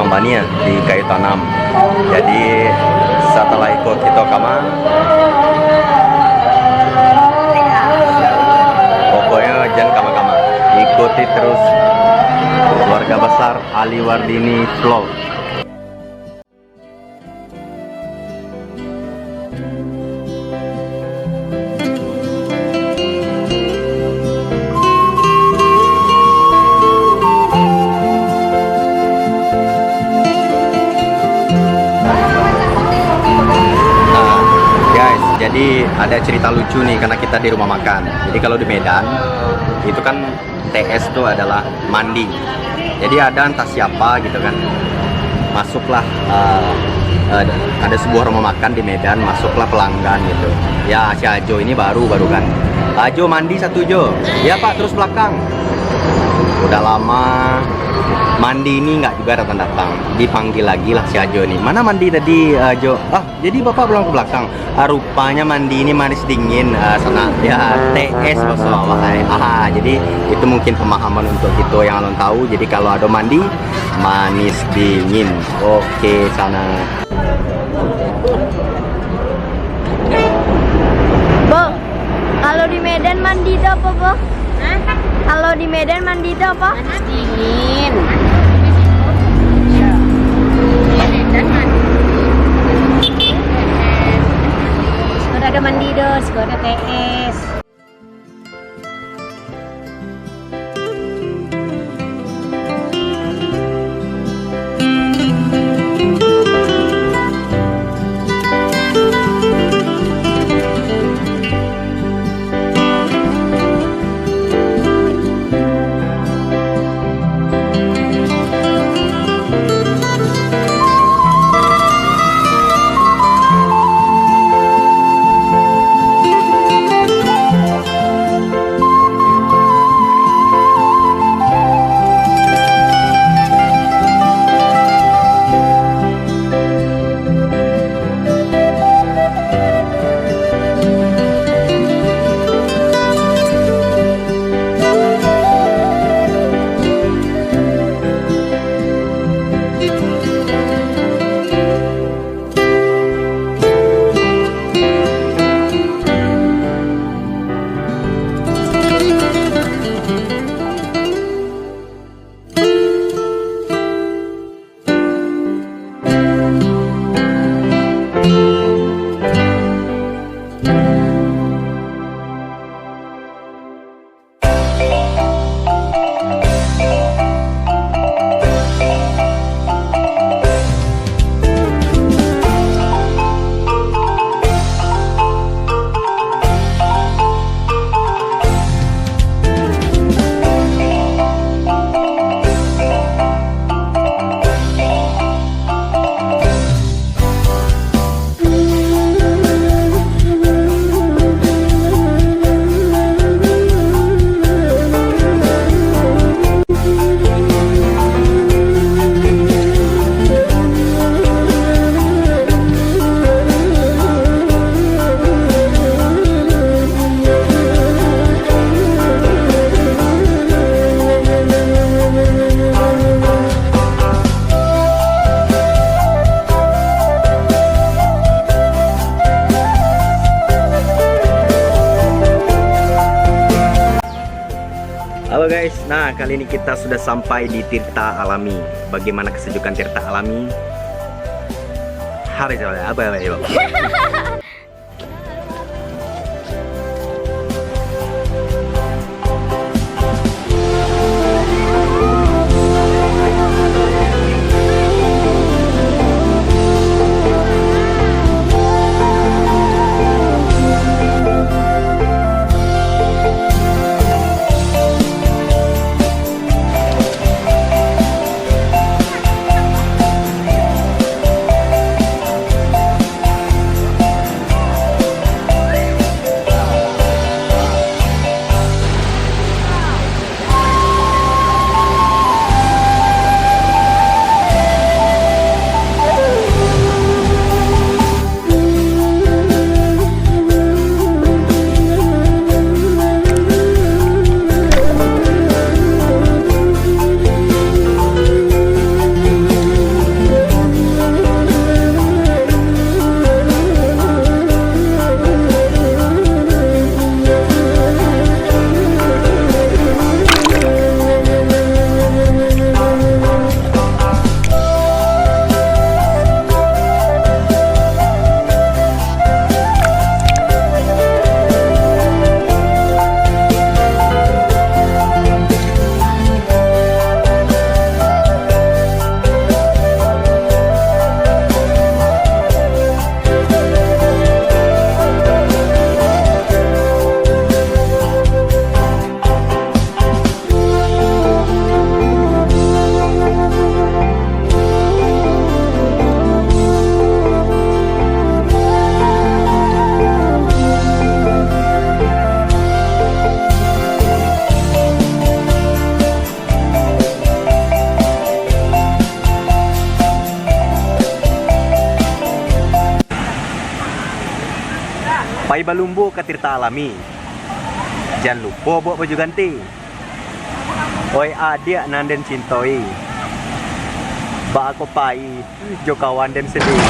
Bania di kayu tanam. Jadi setelah ikut kita kama, pokoknya jangan kama-kama, ikuti terus keluarga besar Ali Wardini Vlog. Jadi ada cerita lucu nih karena kita di rumah makan. Jadi kalau di Medan itu kan TS itu adalah mandi. Jadi ada entah siapa gitu kan, masuklah ada sebuah rumah makan di Medan, masuklah pelanggan gitu. Ya si Ajo ini baru kan. Ajo mandi satu Jo. Ya Pak, terus belakang. Udah lama mandi ini nggak juga datang, dipanggil lagi lah si Ajo nih. Mana mandi tadi Jo? Ah, jadi bapak belum ke belakang. Rupanya mandi ini manis dingin sana ya TS wahai. Jadi itu mungkin pemahaman untuk kita yang belum tahu. Jadi kalau ada mandi manis dingin. Oke sana. Bo, kalau di Medan mandi itu apa, Bo? Hah? Kalau di Medan mandi itu apa? Panas dingin. Di Medan mandi. Sekarang ada mandi dos, sekarang ada TS. Halo guys, nah kali ini kita sudah sampai di Tirta Alami. Bagaimana kesejukan Tirta Alami? Hari apa ya? balumbu ke Tirta Alami. Jangan lupa bawa baju ganti. Oi adik nanden cintoi. Ba aku pai jo kawan dan sendiri.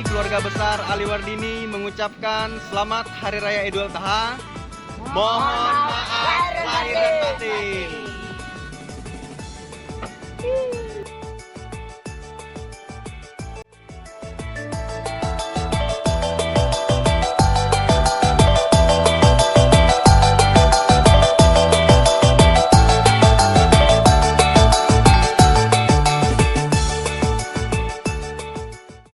Keluarga besar Aliwardini mengucapkan selamat Hari Raya Idul Adha. Mohon maaf lahir dan batin.